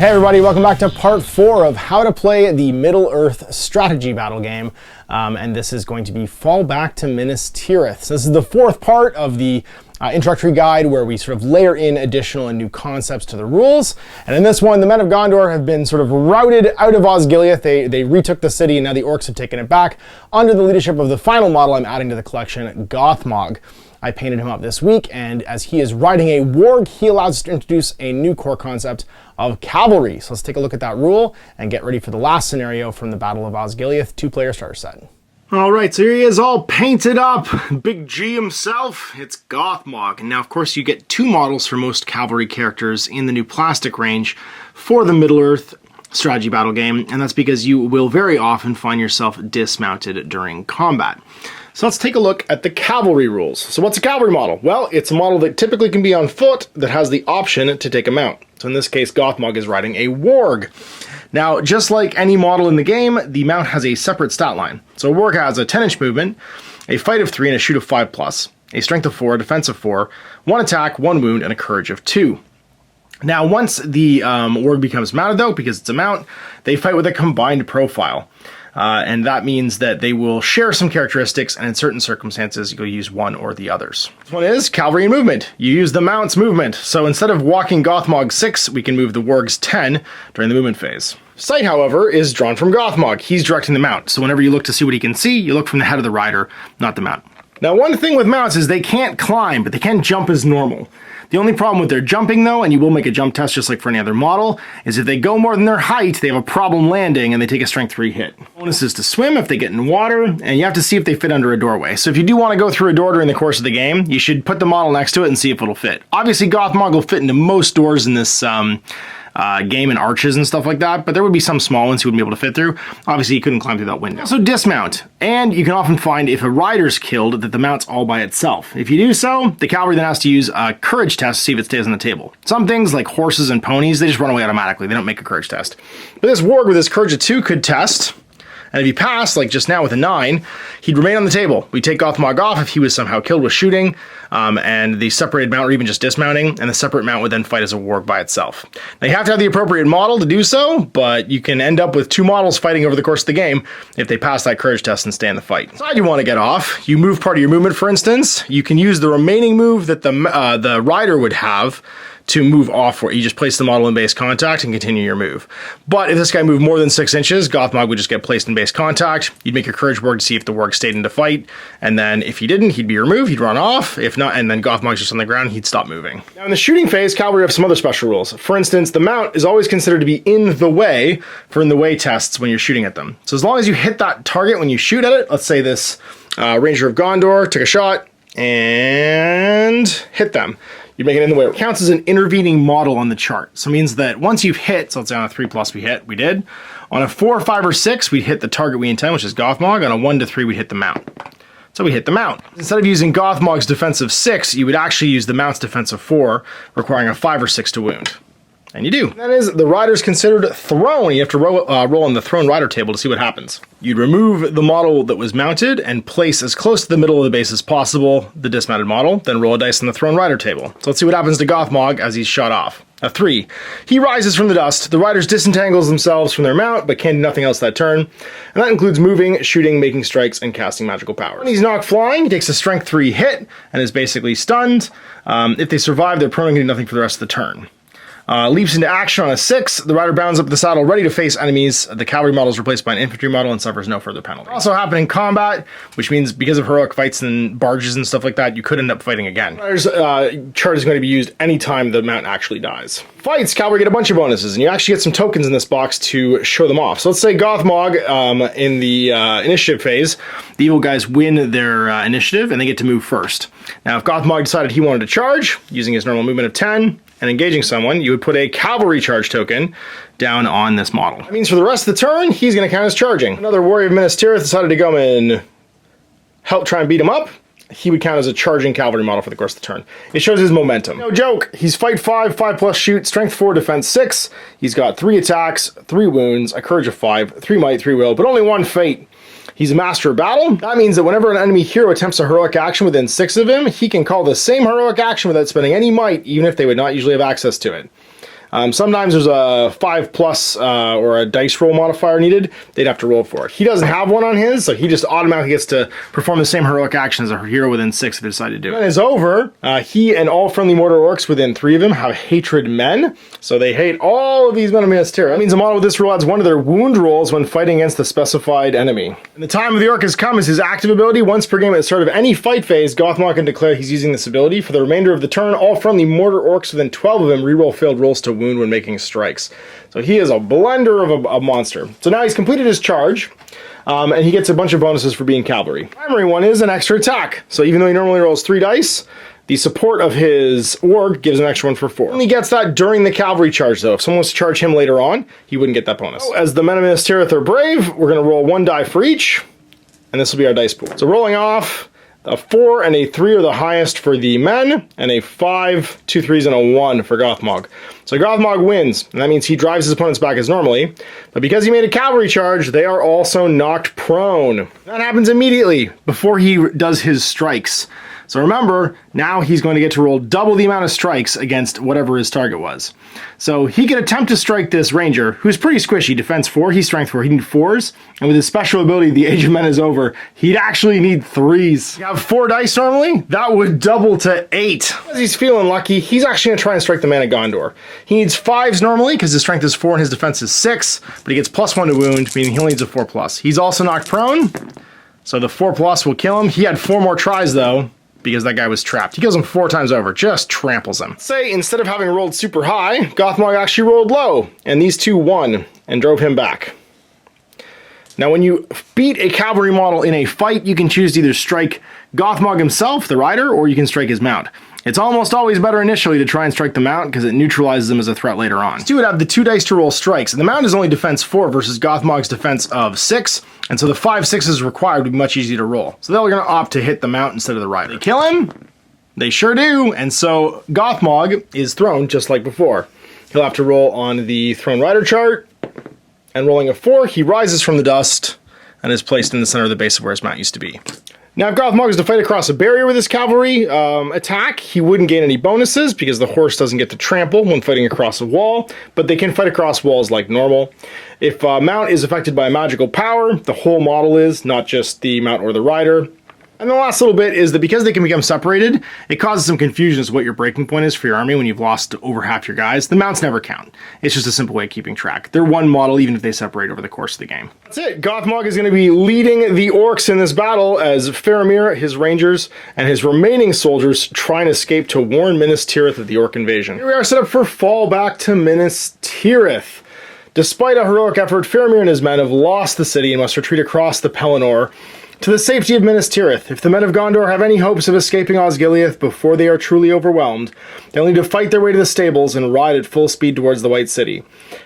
Hey everybody, welcome back to part 4 of how to play the Middle-earth strategy battle game. And this is going to be Fall Back to Minas Tirith. So this is the 4th part of the introductory guide where we sort of layer in additional and new concepts to the rules. And in this one, the men of Gondor have been sort of routed out of Osgiliath. They retook the city and now the Orcs have taken it back under the leadership of the final model I'm adding to the collection, Gothmog. I painted him up this week, and as he is riding a warg, he allows us to introduce a new core concept of cavalry. So let's take a look at that rule and get ready for the last scenario from the Battle of Osgiliath 2-player starter set. Alright, so here he is all painted up. Big G himself. It's Gothmog. And now, of course, you get 2 models for most cavalry characters in the new plastic range for the Middle-earth strategy battle game, and that's because you will very often find yourself dismounted during combat. So let's take a look at the cavalry rules. So what's a cavalry model? Well, it's a model that typically can be on foot that has the option to take a mount. So in this case, Gothmog is riding a warg. Now, just like any model in the game, the mount has a separate stat line. So a warg has a 10-inch movement, a fight of 3, and a shoot of 5+, a strength of 4, a defense of 4, 1 attack, 1 wound, and a courage of 2. Now, once the warg becomes mounted, though, because it's a mount, they fight with a combined profile. And that means that they will share some characteristics, and in certain circumstances, you'll use one or the others. This one is cavalry and movement. You use the mount's movement. So instead of walking Gothmog 6, we can move the warg's 10 during the movement phase. Sight, however, is drawn from Gothmog. He's directing the mount. So whenever you look to see what he can see, you look from the head of the rider, not the mount. Now, one thing with mounts is they can't climb, but they can jump as normal. The only problem with their jumping, though, and you will make a jump test just like for any other model, is if they go more than their height, they have a problem landing and they take a strength 3 hit. Bonus is to swim if they get in water, and you have to see if they fit under a doorway. So if you do want to go through a door during the course of the game, you should put the model next to it and see if it'll fit. Obviously, Gothmog will fit into most doors in this game and arches and stuff like that, but there would be some small ones he wouldn't be able to fit through. Obviously, he couldn't climb through that window. So dismount, and you can often find if a rider's killed that the mount's all by itself. If you do so, the cavalry then has to use a courage test to see if it stays on the table. Some things like horses and ponies, they just run away automatically. They don't make a courage test. But this warg with his courage of 2 could test. And if he passed, like just now with a 9, he'd remain on the table. We take Gothmog off if he was somehow killed with shooting, and the separated mount or even just dismounting, and the separate mount would then fight as a warg by itself. Now you have to have the appropriate model to do so, but you can end up with 2 models fighting over the course of the game if they pass that courage test and stay in the fight. Side you want to get off, you move part of your movement, for instance. You can use the remaining move that the rider would have to move off, where you just place the model in base contact and continue your move. But if this guy moved more than 6 inches, Gothmog would just get placed in base contact. You'd make your courage warg to see if the warg stayed in to fight, and then if he didn't, he'd be removed, he'd run off. If not, and then Gothmog's just on the ground, he'd stop moving. Now in the shooting phase, cavalry have some other special rules. For instance, the mount is always considered to be in the way for in the way tests when you're shooting at them. So as long as you hit that target when you shoot at it, let's say this Ranger of Gondor took a shot and hit them. You make it in the way. It counts as an intervening model on the chart. So it means that once you've hit, so let's say on a 3+ we did. On a 4, 5, or 6, we'd hit the target we intend, which is Gothmog. On a 1 to 3, we'd hit the mount. So we hit the mount. Instead of using Gothmog's defensive 6, you would actually use the mount's defensive 4, requiring a 5 or 6 to wound. And you do. That is, the rider's considered thrown. You have to roll on the thrown rider table to see what happens. You'd remove the model that was mounted and place as close to the middle of the base as possible the dismounted model, then roll a dice on the thrown rider table. So let's see what happens to Gothmog as he's shot off. A 3. He rises from the dust. The riders disentangles themselves from their mount, but can do nothing else that turn. And that includes moving, shooting, making strikes, and casting magical powers. When he's knocked flying, he takes a strength 3 hit and is basically stunned. If they survive, they're prone and can do nothing for the rest of the turn. Leaps into action on a 6. The rider bounds up the saddle, ready to face enemies. The cavalry model is replaced by an infantry model and suffers no further penalty. Also happen in combat, which means because of heroic fights and barges and stuff like that, you could end up fighting again. Rider's chart is going to be used anytime the mount actually dies. Fights, cavalry get a bunch of bonuses, and you actually get some tokens in this box to show them off. So let's say Gothmog, in the initiative phase, the evil guys win their initiative, and they get to move first. Now, if Gothmog decided he wanted to charge, using his normal movement of 10, and engaging someone, you would put a cavalry charge token down on this model. That means for the rest of the turn, he's going to count as charging. Another warrior of Minas Tirith decided to go and help try and beat him up. He would count as a charging cavalry model for the course of the turn. It shows his momentum. No joke, he's fight 5, 5+ shoot, strength 4, defense 6. He's got 3 attacks, 3 wounds, a courage of 5, 3 might, 3 will, but only 1 fate. He's a master of battle. That means that whenever an enemy hero attempts a heroic action within 6 of him, he can call the same heroic action without spending any might, even if they would not usually have access to it. Sometimes there's a 5+ or a dice roll modifier needed. They'd have to roll for it. He doesn't have one on his, so he just automatically gets to perform the same heroic action as a hero within 6 if they decide to do it. When it's over, he and all friendly mortar orcs within 3 of him have hatred men, so they hate all of these men of Minas Tirith. That means a model with this rule adds 1 to their wound rolls when fighting against the specified enemy. And the time of the orc has come is his active ability. Once per game at the start of any fight phase, Gothmog can declare he's using this ability. For the remainder of the turn, all friendly mortar orcs within 12 of him reroll failed rolls to wound when making strikes. So he is a blender of a monster. So now he's completed his charge, and he gets a bunch of bonuses for being cavalry. The primary one is an extra attack. So even though he normally rolls 3 dice, the support of his org gives an extra 1 for 4. Only gets that during the cavalry charge, though. If someone wants to charge him later on, he wouldn't get that bonus. So as the men of Minas Tirith are brave, we're going to roll 1 die for each, and this will be our dice pool. So rolling off, a 4 and a 3 are the highest for the men, and a 5, 2 3s, and a 1 for Gothmog. So Gothmog wins, and that means he drives his opponents back as normally, but because he made a cavalry charge, they are also knocked prone. That happens immediately before he does his strikes. So remember, now he's going to get to roll double the amount of strikes against whatever his target was. So he can attempt to strike this ranger, who's pretty squishy, defense 4, he's strength 4, he needs 4s, and with his special ability, the Age of Men is over, he'd actually need 3s. You have 4 dice normally, that would double to 8. As he's feeling lucky, he's actually going to try and strike the man of Gondor. He needs 5s normally, because his strength is 4 and his defense is 6, but he gets +1 to wound, meaning he only needs a 4+. He's also knocked prone, so the 4+ will kill him. He had 4 more tries though, because that guy was trapped. He kills him 4 times over, just tramples him. Say, instead of having rolled super high, Gothmog actually rolled low, and these 2 won, and drove him back. Now, when you beat a cavalry model in a fight, you can choose to either strike Gothmog himself, the rider, or you can strike his mount. It's almost always better initially to try and strike the mount because it neutralizes them as a threat later on. You would have the 2 dice to roll strikes, and the mount is only defense 4 versus Gothmog's defense of 6, and so the 5 6s required would be much easier to roll. So they're going to opt to hit the mount instead of the rider. They kill him? They sure do, and so Gothmog is thrown just like before. He'll have to roll on the Throne Rider chart, and rolling a 4, he rises from the dust and is placed in the center of the base of where his mount used to be. Now, if Gothmog is to fight across a barrier with his cavalry attack, he wouldn't gain any bonuses because the horse doesn't get to trample when fighting across a wall, but they can fight across walls like normal. If mount is affected by a magical power, the whole model is, not just the mount or the rider. And the last little bit is that because they can become separated, it causes some confusion as to what your breaking point is for your army when you've lost over half your guys. The mounts never count. It's just a simple way of keeping track. They're one model even if they separate over the course of the game. That's it. Gothmog is going to be leading the orcs in this battle as Faramir, his rangers, and his remaining soldiers try and escape to warn Minas Tirith of the orc invasion. Here we are set up for fall back to Minas Tirith. Despite a heroic effort, Faramir and his men have lost the city and must retreat across the Pelennor to the safety of Minas Tirith. If the men of Gondor have any hopes of escaping Osgiliath before they are truly overwhelmed, they'll need to fight their way to the stables and ride at full speed towards the White City.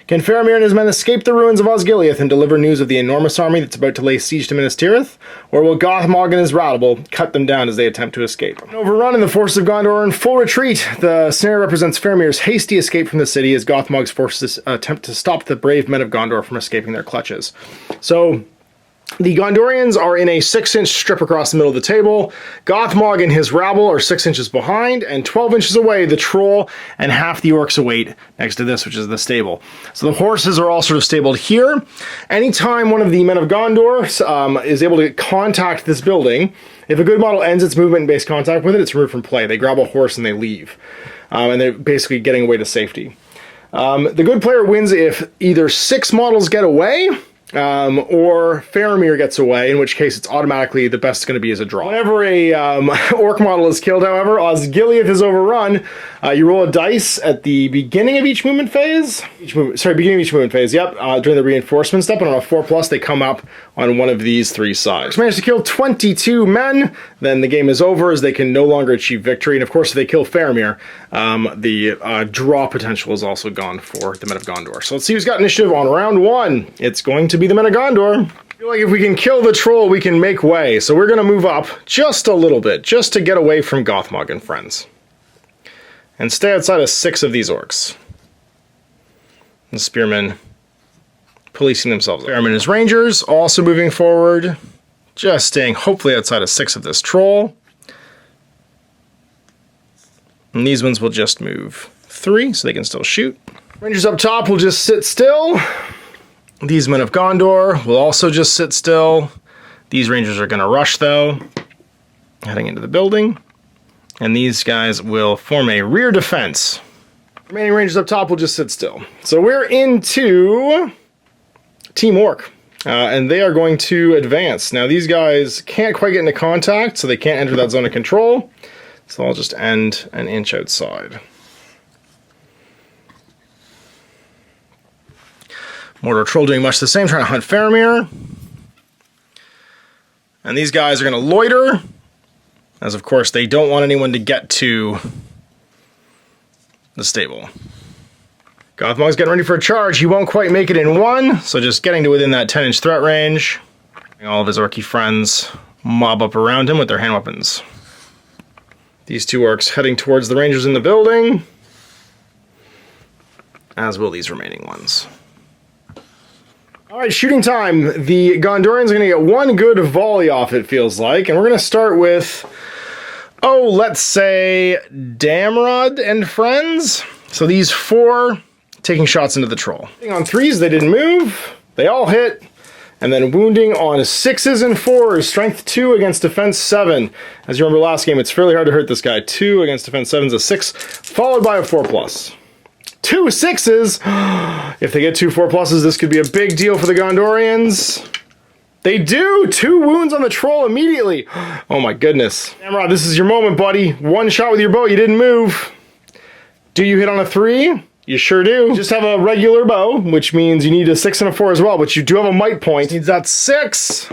Can Faramir and his men escape the ruins of Osgiliath and deliver news of the enormous army that's about to lay siege to Minas Tirith? Or will Gothmog and his rabble cut them down as they attempt to escape? An overrun and the forces of Gondor are in full retreat. The scenario represents Faramir's hasty escape from the city as Gothmog's forces attempt to stop the brave men of Gondor from escaping their clutches. So the Gondorians are in a 6-inch strip across the middle of the table. Gothmog and his rabble are 6 inches behind, and 12 inches away, the troll and half the orcs await next to this, which is the stable. So the horses are all sort of stabled here. Anytime one of the men of Gondor is able to contact this building, if a good model ends its movement-based contact with it, it's removed from play. They grab a horse and they leave. And they're basically getting away to safety. The good player wins if either 6 models get away, or Faramir gets away, in which case it's automatically the best it's going to be is a draw. Whenever a orc model is killed, however, Osgiliath is overrun. You roll a dice at the beginning of each movement phase. Beginning of each movement phase, yep. During the reinforcement step, and on a 4+, they come up on one of these 3 sides. Managed to kill 22 men, then the game is over as they can no longer achieve victory. And of course, if they kill Faramir, the draw potential is also gone for the men of Gondor. So let's see who's got initiative on round 1. It's going to be the men of Gondor. I feel like if we can kill the troll, we can make way. So we're going to move up just a little bit, just to get away from Gothmog and friends. And stay outside of 6 of these orcs. The spearmen policing themselves. Faramir and his rangers also moving forward, just staying hopefully outside of 6 of this troll. And these ones will just move 3 so they can still shoot. Rangers up top will just sit still. These men of Gondor will also just sit still. These Rangers are going to rush, though, heading into the building. And these guys will form a rear defense. Remaining Rangers up top will just sit still. So we're into Team Orc. And they are going to advance. Now, these guys can't quite get into contact, so they can't enter that zone of control. So I'll just end an inch outside. Mordor Troll doing much the same, trying to hunt Faramir. And these guys are going to loiter, as of course they don't want anyone to get to the stable. Gothmog's getting ready for a charge. He won't quite make it in one, so just getting to within that 10-inch threat range. All of his orky friends mob up around him with their hand weapons. These two orcs heading towards the rangers in the building, as will these remaining ones. All right, shooting time. The Gondorians are going to get one good volley off, it feels like, and we're going to start with, let's say, Damrod and friends. So these four taking shots into the troll. On 3s, they didn't move. They all hit. And then wounding on 6s and 4s. Strength 2 against defense 7. As you remember last game, it's fairly hard to hurt this guy. 2 against defense 7 is a 6, followed by a 4+. 2 6s. If they get 2 4+, this could be a big deal for the Gondorians. They do! 2 wounds on the troll immediately. Oh my goodness. Damrod, this is your moment, buddy. 1 shot with your bow, you didn't move. Do you hit on a 3? You sure do. You just have a regular bow, which means you need a 6 and a 4 as well, but you do have a might point. Needs that 6.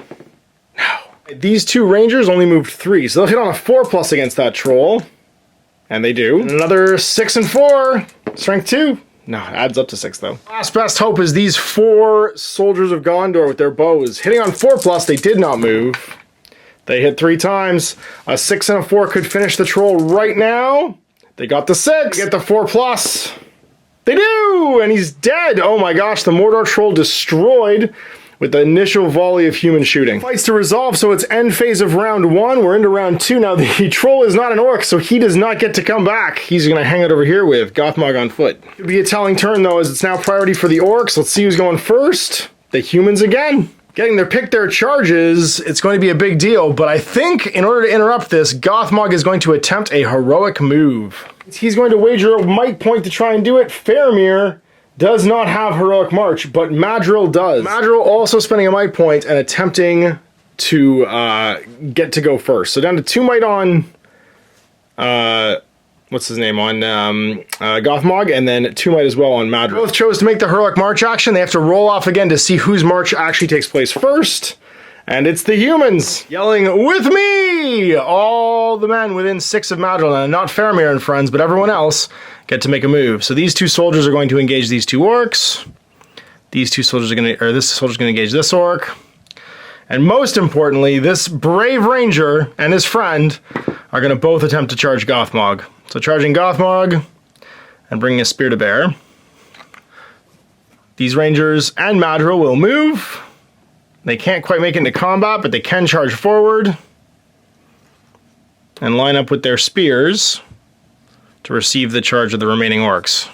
No. These 2 rangers only moved 3, so they'll hit on a 4+ against that troll. And they do. And another 6 and 4. Strength 2. No, it adds up to 6 though. Last best hope is these 4 soldiers of Gondor with their bows. Hitting on 4+, they did not move. They hit 3 times. A 6 and a 4 could finish the troll right now. They got the 6. They get the 4+. They do! And he's dead! Oh my gosh, the Mordor Troll destroyed with the initial volley of human shooting. Fights to resolve, so it's end phase of round 1. We're into round 2. Now, the Troll is not an orc, so he does not get to come back. He's going to hang out over here with Gothmog on foot. Could be a telling turn, though, as it's now priority for the orcs. Let's see who's going first. The humans again. Getting their charges, it's going to be a big deal, but I think in order to interrupt this, Gothmog is going to attempt a heroic move. He's going to wager a might point to try and do it. Faramir does not have heroic march, but Madril does. Madril also spending a might point and attempting to get to go first. So down to 2 might on, what's his name, on Gothmog, and then 2 might as well on Madril. Both chose to make the heroic march action. They have to roll off again to see whose march actually takes place first. And it's the humans yelling, "With me!" All the men within 6 of Madril, and not Faramir and friends, but everyone else, get to make a move. So these 2 soldiers are going to engage these 2 orcs. These 2 soldiers are going to, or this soldier's going to engage this orc. And most importantly, this brave ranger and his friend are going to both attempt to charge Gothmog. So charging Gothmog and bringing a spear to bear. These rangers and Madril will move. They can't quite make it into combat, but they can charge forward and line up with their spears to receive the charge of the remaining orcs.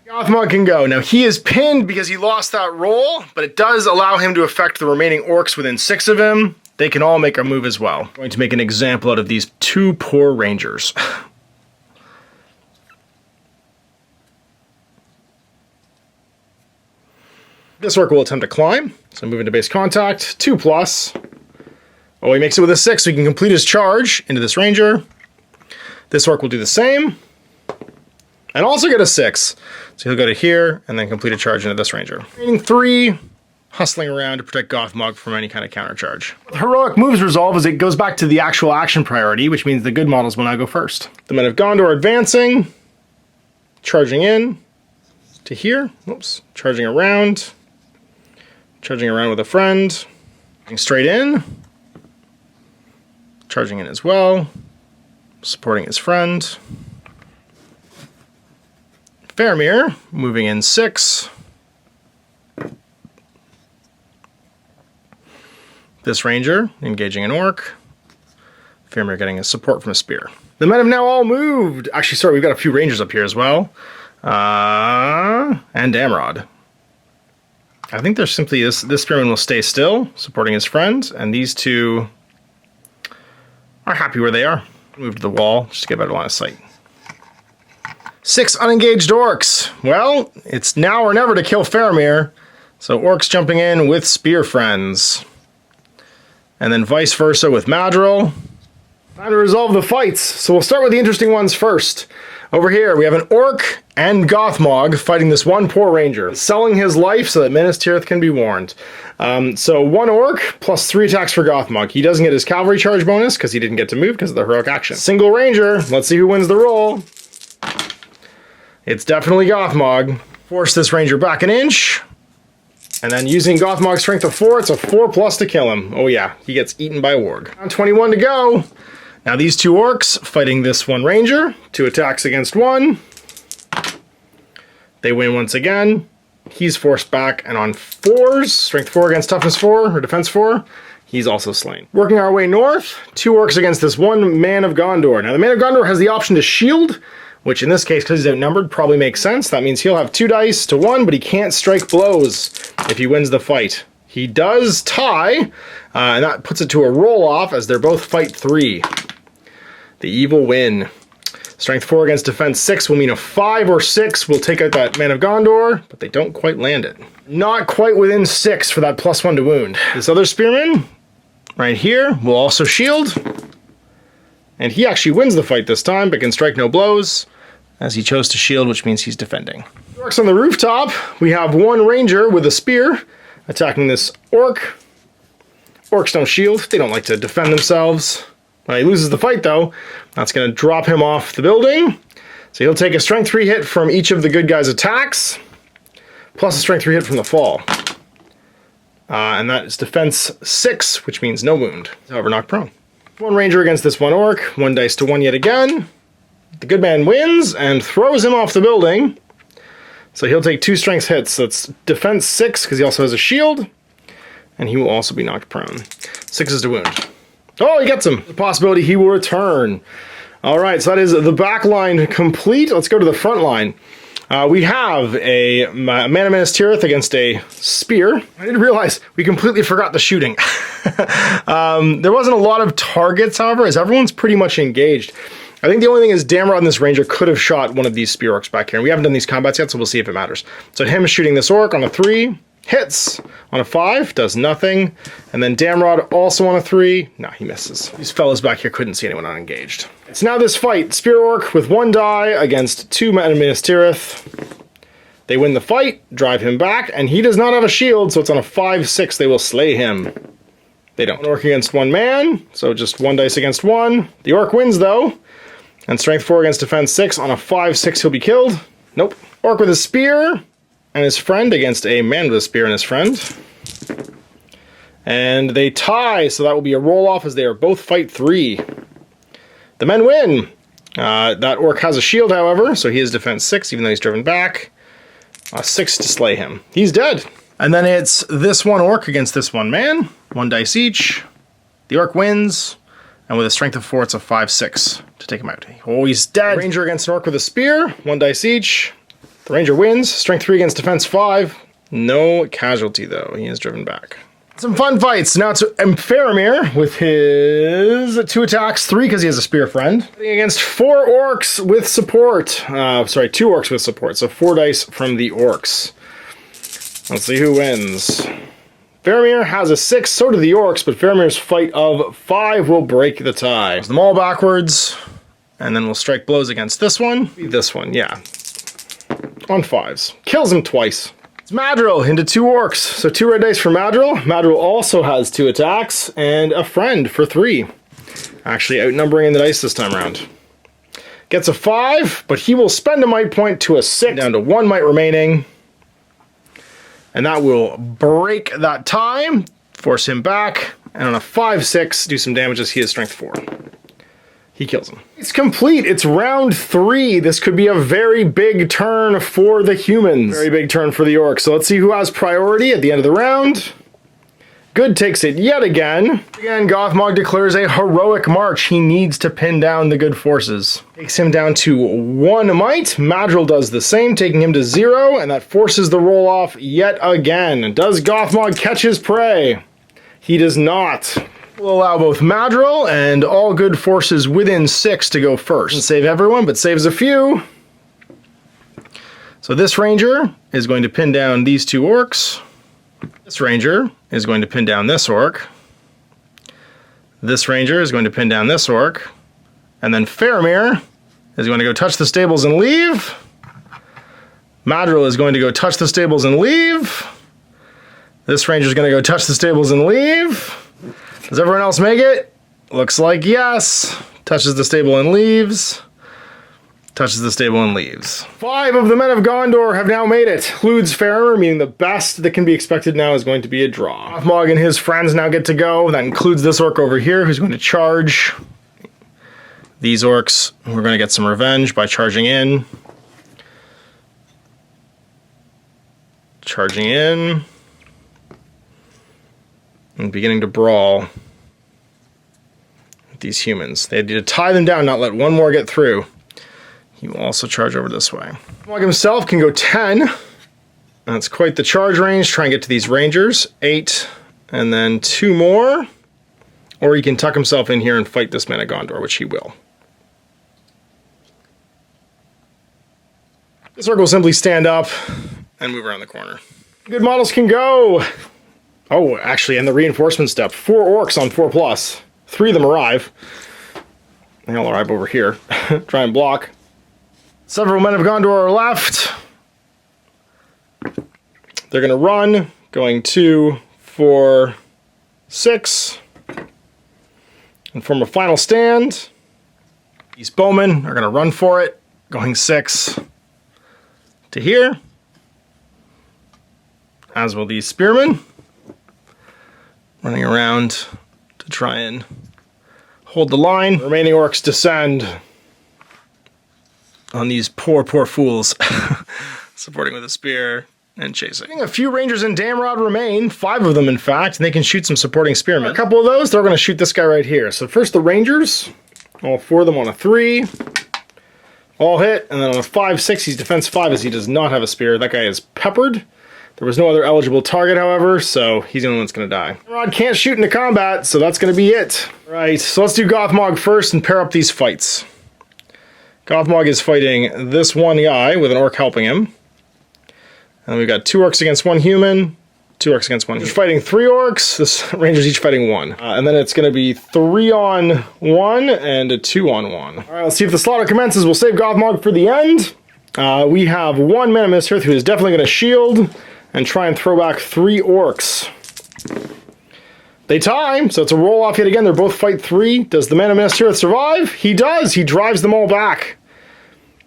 Gothmog can go. Now, he is pinned because he lost that roll, but it does allow him to affect the remaining orcs within 6 of him. They can all make a move as well. I'm going to make an example out of these 2 poor rangers. This orc will attempt to climb, so move into base contact, 2+. Oh, he makes it with a 6, so he can complete his charge into this ranger. This orc will do the same, and also get a 6. So he'll go to here, and then complete a charge into this ranger. Remaining 3, hustling around to protect Gothmog from any kind of counter charge. Heroic moves resolve as it goes back to the actual action priority, which means the good models will now go first. The men of Gondor advancing, charging in to here, whoops, charging around with a friend, going straight in, charging in as well, supporting his friend. Faramir moving in 6. This ranger engaging an orc. Faramir getting his support from a spear. The men have now all moved. Actually, sorry, we've got a few rangers up here as well. And Damrod. I think there's simply this spearman will stay still, supporting his friend, and these two are happy where they are. Move to the wall just to get better line of sight. 6 unengaged orcs. Well, it's now or never to kill Faramir. So orcs jumping in with spear friends. And then vice versa with Madril. Time to resolve the fights. So we'll start with the interesting ones first. Over here, we have an orc and Gothmog fighting this one poor ranger, selling his life so that Minas Tirith can be warned. So 1 orc plus 3 attacks for Gothmog. He doesn't get his cavalry charge bonus because he didn't get to move because of the heroic action. Single ranger. Let's see who wins the roll. It's definitely Gothmog. Force this ranger back an inch. And then using Gothmog's strength of 4, it's a 4+ to kill him. Oh yeah, he gets eaten by a warg. 21 to go. Now these 2 orcs fighting this 1 ranger. 2 attacks against 1. They win once again. He's forced back, and on 4s, strength 4 against toughness 4, or defense 4, he's also slain. Working our way north, 2 orcs against this 1 man of Gondor. Now the man of Gondor has the option to shield, which in this case, because he's outnumbered, probably makes sense. That means he'll have 2 dice to 1, but he can't strike blows if he wins the fight. He does tie, and that puts it to a roll-off as they're both fight 3. The evil win. Strength 4 against defense 6 will mean a 5 or 6 will take out that man of Gondor, but they don't quite land it. Not quite within 6 for that +1 to wound. This other spearman, right here, will also shield. And he actually wins the fight this time, but can strike no blows, as he chose to shield, which means he's defending. Orcs on the rooftop, we have 1 ranger with a spear attacking this orc. Orcs don't shield, they don't like to defend themselves. When he loses the fight, though, that's going to drop him off the building. So he'll take a strength 3 hit from each of the good guys' attacks, plus a strength 3 hit from the fall. And that is defense 6, which means no wound. However, knocked prone. 1 ranger against this 1 orc, 1 dice to 1 yet again. The good man wins and throws him off the building. So he'll take 2 strength hits. That's defense 6, because he also has a shield. And he will also be knocked prone. 6 is to wound. Oh, he gets him. The possibility he will return. All right, so that is the back line complete. Let's go to the front line. We have a man of Minas Tirith against a spear. I didn't realize we completely forgot the shooting. There wasn't a lot of targets, however, as everyone's pretty much engaged. I think the only thing is Damrod and this ranger could have shot one of these spear orcs back here. And we haven't done these combats yet, so we'll see if it matters. So him shooting this orc on a 3, hits. On a 5, does nothing. And then Damrod also on a 3. No, he misses. These fellas back here couldn't see anyone unengaged. It's now this fight. Spear orc with 1 die against 2 men of Minas Tirith. They win the fight, drive him back, and he does not have a shield, so it's on a 5-6. They will slay him. They don't. 1 orc against 1 man, so just 1 dice against 1. The orc wins, though. And strength 4 against defense 6. On a 5-6, he'll be killed. Nope. Orc with a spear and his friend against a man with a spear and his friend. And they tie, so that will be a roll-off as they are both fight 3. The men win. That orc has a shield, however, so he is defense 6, even though he's driven back. 6 to slay him. He's dead. And then it's this 1 orc against this 1 man. 1 dice each. The orc wins. And with a strength of 4, it's a 5-6 to take him out. Oh, he's dead. Ranger against an orc with a spear. 1 dice each. The ranger wins. Strength 3 against defense 5. No casualty, though. He is driven back. Some fun fights. Now it's Faramir with his 2 attacks. 3 because he has a spear friend. Against 4 orcs with support. 2 orcs with support. So 4 dice from the orcs. Let's see who wins. Faramir has a 6, so do the orcs, but Faramir's fight of 5 will break the tie. Them all backwards, and then we'll strike blows against this one. Yeah. On 5s. Kills him twice. It's Madril into 2 orcs, so 2 red dice for Madril. Madril also has 2 attacks, and a friend for 3. Actually outnumbering in the dice this time around. Gets a 5, but he will spend a might point to a 6, down to 1 might remaining. And that will break that time, force him back, and on a 5-6, do some damage as he has strength 4. He kills him. It's complete. It's round 3. This could be a very big turn for the humans. Very big turn for the orcs. So let's see who has priority at the end of the round. Good takes it yet again. Again, Gothmog declares a heroic march. He needs to pin down the good forces. Takes him down to 1 might. Madril does the same, taking him to 0, and that forces the roll off yet again. Does Gothmog catch his prey? He does not. We'll allow both Madril and all good forces within 6 to go first. Doesn't save everyone, but saves a few. So this ranger is going to pin down these 2 orcs. This ranger is going to pin down this orc. This ranger is going to pin down this orc. And then Faramir is going to go touch the stables and leave. Madril is going to go touch the stables and leave. This ranger is going to go touch the stables and leave. Does everyone else make it? Looks like yes. Touches the stable and leaves. Touches the stable and leaves. 5 of the men of Gondor have now made it. Includes Faramir, meaning the best that can be expected now is going to be a draw. Gothmog and his friends now get to go. That includes this orc over here who's going to charge. These orcs, we're going to get some revenge by charging in. Charging in. And beginning to brawl with these humans. They need to tie them down, not let one more get through. He will also charge over this way. Gothmog himself can go 10. That's quite the charge range. Try and get to these rangers. 8, and then 2 more. Or he can tuck himself in here and fight this man of Gondor, which he will. This orc will simply stand up and move around the corner. Good models can go. Oh, actually, and the reinforcement step. 4 orcs on 4+. 3 of them arrive. They all arrive over here. Try and block. Several men of Gondor are left. They're going to run, going 2, 4, 6, and form a final stand. These bowmen are going to run for it, going 6 to here, as will these spearmen, running around to try and hold the line. The remaining orcs descend on these poor fools, supporting with a spear and chasing. A few rangers in Damrod remain, 5 of them in fact, and they can shoot some supporting spearmen. A couple of those, they're going to shoot this guy right here. So first the rangers, all 4 of them on a 3, all hit, and then on a 5, 6, he's defense 5 as he does not have a spear. That guy is peppered. There was no other eligible target, however, so he's the only one that's going to die. Damrod can't shoot into combat, so that's going to be it. Right, so let's do Gothmog first and pair up these fights. Gothmog is fighting this one guy with an orc helping him. And we've got 2 orcs against 1 human, 2 orcs against 1 human. He's fighting 3 orcs, this ranger's each fighting 1. And then it's going to be 3 on 1 and a 2 on 1. Alright, let's see if the slaughter commences. We'll save Gothmog for the end. We have 1 man of Minas Tirith who is definitely going to shield and try and throw back 3 orcs. They tie, so it's a roll-off yet again. They're both fight 3. Does the man of Minas Tirith survive? He does. He drives them all back.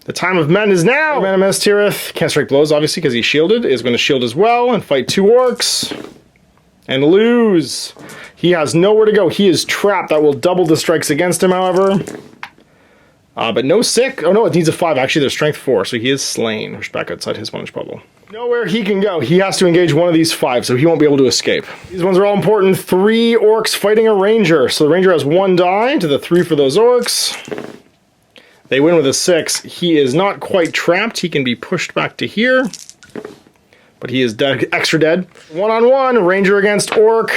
The time of men is now. The man of Minas Tirith can't strike blows, obviously, because he's shielded. Is going to shield as well and fight 2 orcs. And lose. He has nowhere to go. He is trapped. That will double the strikes against him, however. But no sick. Oh, no, it needs a 5. Actually, there's strength 4, so he is slain. Pushed back outside his 1-inch bubble. Nowhere he can go. He has to engage one of these 5, so he won't be able to escape. These ones are all important. 3 orcs fighting a ranger. So the ranger has 1 die to the 3 for those orcs. They win with a 6. He is not quite trapped. He can be pushed back to here. But he is dead, extra dead. 1-on-1, ranger against orc.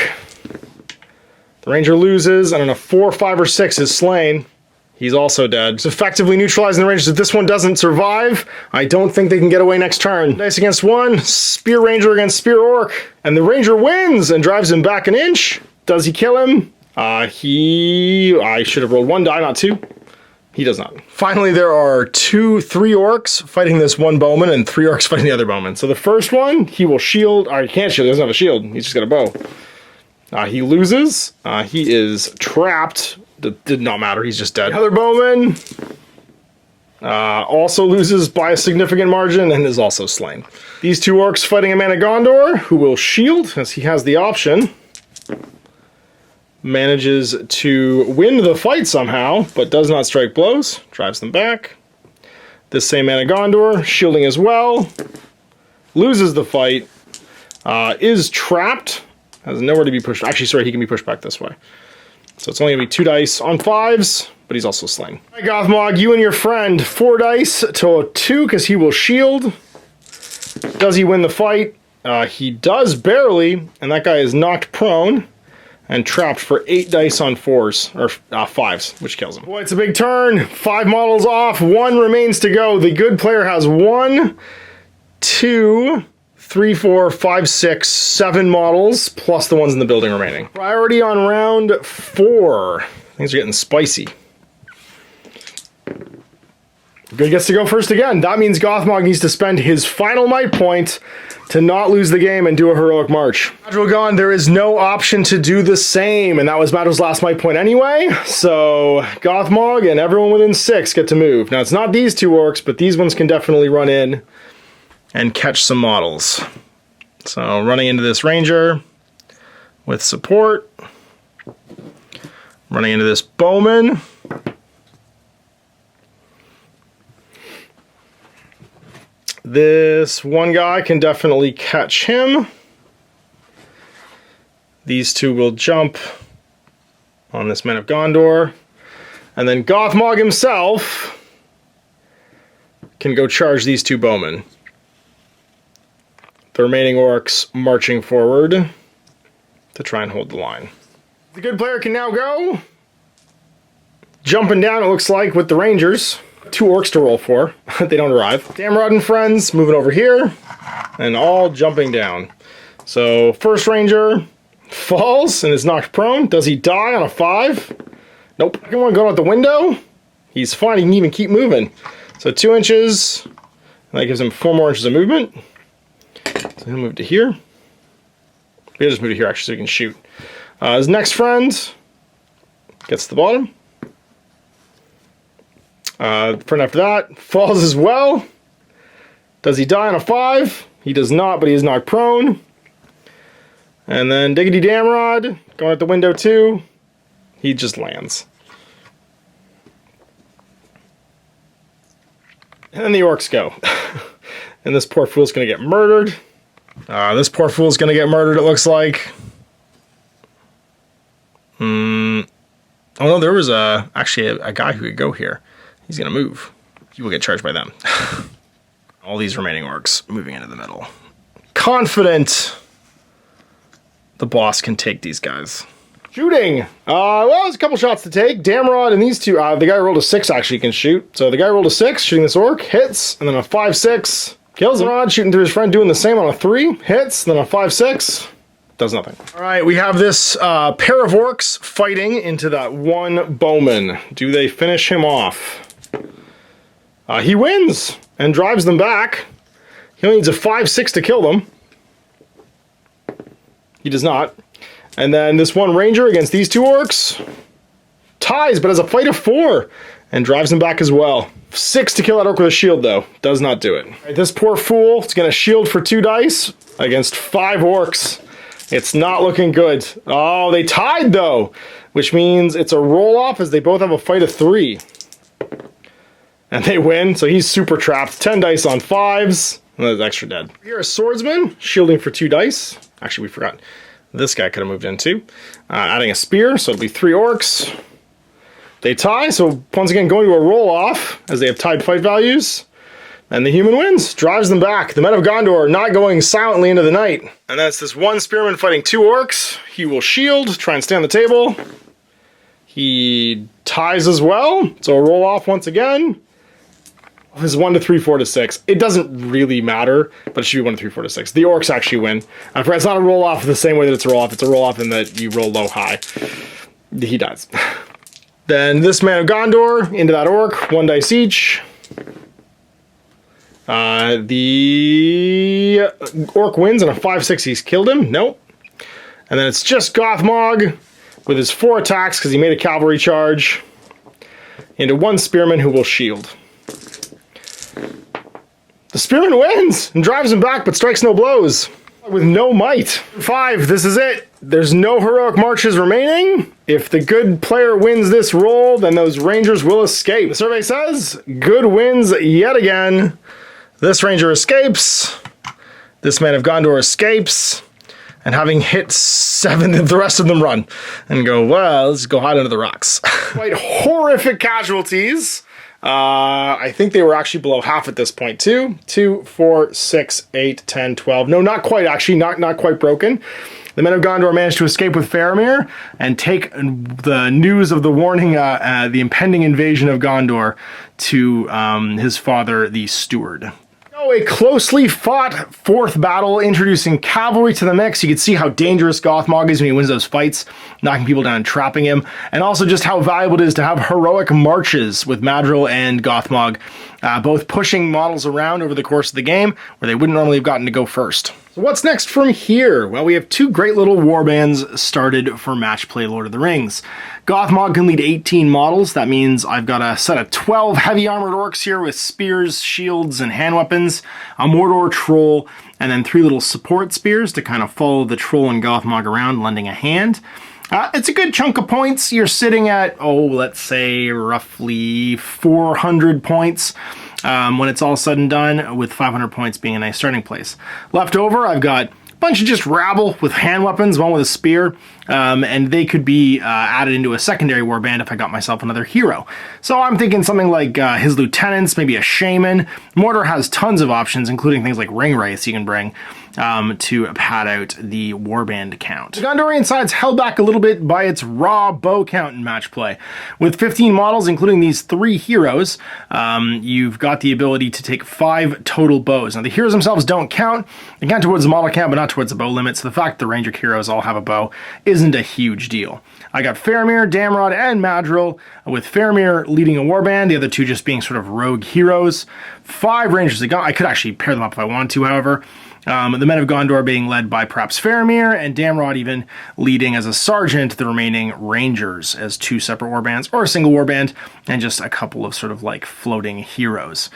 The ranger loses, and on a 4, 5, or 6 is slain. He's also dead. It's effectively neutralizing the rangers. If this one doesn't survive, I don't think they can get away next turn. Dice against 1, spear ranger against spear orc. And the ranger wins and drives him back 1 inch. Does he kill him? I should have rolled 1 die, not 2. He does not. Finally, there are 3 orcs fighting this 1 bowman and 3 orcs fighting the other bowman. So the first one, he will shield, or he can't shield, he doesn't have a shield. He's just got a bow. He loses. He is trapped. That did not matter, he's just dead. The other bowman also loses by a significant margin and is also slain. These 2 orcs fighting a man of Gondor, who will shield, as he has the option. Manages to win the fight somehow, but does not strike blows. Drives them back. This same man of Gondor, shielding as well. Loses the fight. Is trapped Has nowhere to be pushed. Actually, sorry, he can be pushed back this way. So it's only going to be 2 dice on 5s, but he's also slain. All right, Gothmog, you and your friend, 4 dice to 2 because he will shield. Does he win the fight? He does barely, and that guy is knocked prone and trapped for 8 dice on 4s, or 5s, which kills him. Boy, it's a big turn. 5 models off, 1 remains to go. The good player has 1, 2, 3, 4, 5, 6, 7 models, plus the ones in the building remaining. Priority on round 4. Things are getting spicy. Good gets to go first again. That means Gothmog needs to spend his final might point to not lose the game and do a heroic march. Madrigal, there is no option to do the same, and that was Madrigal's last might point anyway, so Gothmog and everyone within 6 get to move. Now, it's not these 2 orcs, but these ones can definitely run in and catch some models. So running into this ranger with support, running into this bowman, this one guy can definitely catch him. These 2 will jump on this Man of Gondor, and then Gothmog himself can go charge these 2 bowmen. The remaining orcs marching forward to try and hold the line. The good player can now go. Jumping down, it looks like, with the rangers. 2 orcs to roll for. They don't arrive. Damrod and friends moving over here and all jumping down. So first ranger falls and is knocked prone. Does he die on a 5? Nope. Second one going out the window. He's fine. He can even keep moving. So 2 inches. And that gives him 4 more inches of movement. So he'll move to here. He'll just move to here actually so he can shoot. His next friend gets to the bottom. Friend after that falls as well. Does he die on a 5? He does not, but he is knocked prone. And then Diggity Damrod going out the window too. He just lands. And then the orcs go. And this poor fool's going to get murdered. This poor fool's going to get murdered, it looks like. Oh no, there was actually a guy who could go here. He's going to move. He will get charged by them. All these remaining orcs moving into the middle. Confident the boss can take these guys. Shooting. Well, there's a couple shots to take. Damrod and these 2. The guy who rolled a 6 actually can shoot. So the guy rolled a 6, shooting this orc, hits, and then a 5-6. Kills him. Rod shooting through his friend, doing the same on a 3. Hits, then a 5-6. Does nothing. All right, we have this pair of orcs fighting into that one bowman. Do they finish him off? He wins and drives them back. He only needs a 5-6 to kill them. He does not. And then this one ranger against these 2 orcs ties, but has a fight of 4 and drives them back as well. 6 to kill that orc with a shield, though. Does not do it. All right, this poor fool is going to shield for 2 dice against 5 orcs. It's not looking good. Oh, they tied, though, which means it's a roll-off as they both have a fight of 3. And they win, so he's super trapped. 10 dice on 5s, and that's extra dead. Here, a swordsman, shielding for 2 dice. Actually, we forgot. This guy could have moved in, too. Adding a spear, so it'll be 3 orcs. They tie, so once again, going to a roll-off, as they have tied fight values. And the human wins, drives them back. The Men of Gondor not going silently into the night. And that's this one spearman fighting 2 orcs. He will shield, try and stay on the table. He ties as well, so a roll-off once again. It's 1 to 3, 4 to 6. It doesn't really matter, but it should be 1 to 3, 4 to 6. The orcs actually win. It's not a roll-off the same way that it's a roll-off. It's a roll-off in that you roll low, high. He dies. Then this Man of Gondor into that orc, 1 dice each. The orc wins on a 5-6. He's killed him. Nope. And then it's just Gothmog with his 4 attacks because he made a cavalry charge into 1 spearman who will shield. The spearman wins and drives him back but strikes no blows with no might. 5, this is it. There's no heroic marches remaining. If the good player wins this roll, then those rangers will escape. The survey says good wins yet again. This ranger escapes. This Man of Gondor escapes. And having hit the rest of them run and go, well, let's go hide under the rocks. Quite horrific casualties. I think they were actually below half at this point too. 2, 4, 6, 8, 10, 12. No, not quite actually, not quite broken. The men of Gondor managed to escape with Faramir and take the news of the warning, the impending invasion of Gondor to his father, the steward. A closely fought fourth battle, introducing cavalry to the mix. You can see how dangerous Gothmog is when he wins those fights, knocking people down and trapping him, and also just how valuable it is to have heroic marches with Madril and Gothmog, both pushing models around over the course of the game where they wouldn't normally have gotten to go first. So what's next from here? Well, we have 2 great little warbands started for match play Lord of the Rings. Gothmog can lead 18 models. That means I've got a set of 12 heavy armored orcs here with spears, shields, and hand weapons, a Mordor troll, and then 3 little support spears to kind of follow the troll and Gothmog around, lending a hand. It's a good chunk of points. You're sitting at, let's say roughly 400 points when it's all said and done, with 500 points being a nice starting place. Left over, I've got a bunch of just rabble with hand weapons, one with a spear, and they could be added into a secondary warband if I got myself another hero. So I'm thinking something like his lieutenants, maybe a shaman. Mordor has tons of options, including things like ring wraiths you can bring to pad out the warband count. The Gondorian side's held back a little bit by its raw bow count in match play. With 15 models, including these 3 heroes, you've got the ability to take 5 total bows. Now, the heroes themselves don't count. They count towards the model count, but not towards the bow limit, so the fact that the ranger heroes all have a bow isn't a huge deal. I got Faramir, Damrod, and Madril, with Faramir leading a warband, the other 2 just being sort of rogue heroes. 5 rangers. I could actually pair them up if I wanted to, however. The men of Gondor being led by perhaps Faramir, and Damrod even leading as a sergeant the remaining rangers as 2 separate warbands, or a single warband, and just a couple of sort of like floating heroes.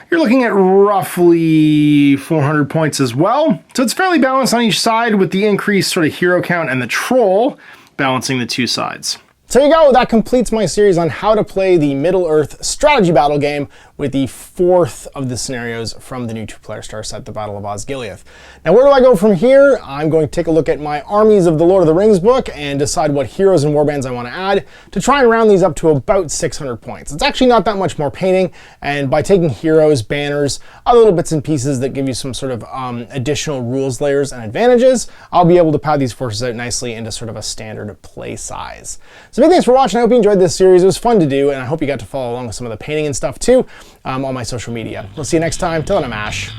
You're looking at roughly 400 points as well, so it's fairly balanced on each side, with the increased sort of hero count and the troll balancing the 2 sides. So there you go, that completes my series on how to play the Middle-earth strategy battle game with the 4th of the scenarios from the new 2-player star set, the Battle of Osgiliath. Now, where do I go from here? I'm going to take a look at my Armies of the Lord of the Rings book and decide what heroes and warbands I want to add to try and round these up to about 600 points. It's actually not that much more painting, and by taking heroes, banners, other little bits and pieces that give you some sort of additional rules layers and advantages, I'll be able to pad these forces out nicely into sort of a standard play size. So big thanks for watching. I hope you enjoyed this series. It was fun to do, and I hope you got to follow along with some of the painting and stuff too on my social media. We'll see you next time. Till then, I'm Ash.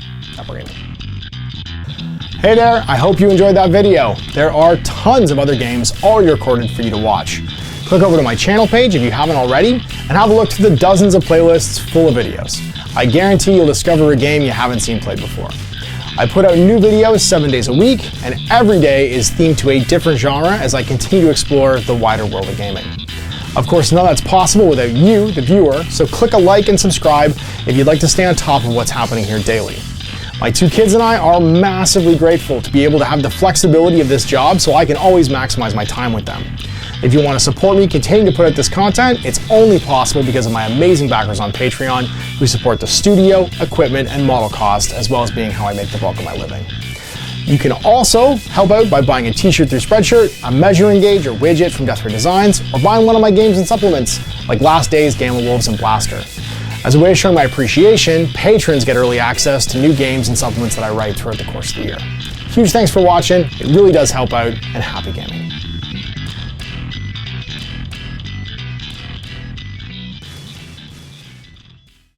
Hey there, I hope you enjoyed that video. There are tons of other games already recorded for you to watch. Click over to my channel page if you haven't already, and have a look to the dozens of playlists full of videos. I guarantee you'll discover a game you haven't seen played before. I put out new videos 7 days a week, and every day is themed to a different genre as I continue to explore the wider world of gaming. Of course, none of that's possible without you, the viewer, so click a like and subscribe if you'd like to stay on top of what's happening here daily. My 2 kids and I are massively grateful to be able to have the flexibility of this job so I can always maximize my time with them. If you want to support me continuing to put out this content, it's only possible because of my amazing backers on Patreon who support the studio, equipment, and model cost, as well as being how I make the bulk of my living. You can also help out by buying a t-shirt through Spreadshirt, a measuring gauge or widget from Death Ray Designs, or buying one of my games and supplements like Last Days, Gamma Wolves, and Blaster. As a way of showing my appreciation, patrons get early access to new games and supplements that I write throughout the course of the year. Huge thanks for watching, it really does help out, and happy gaming.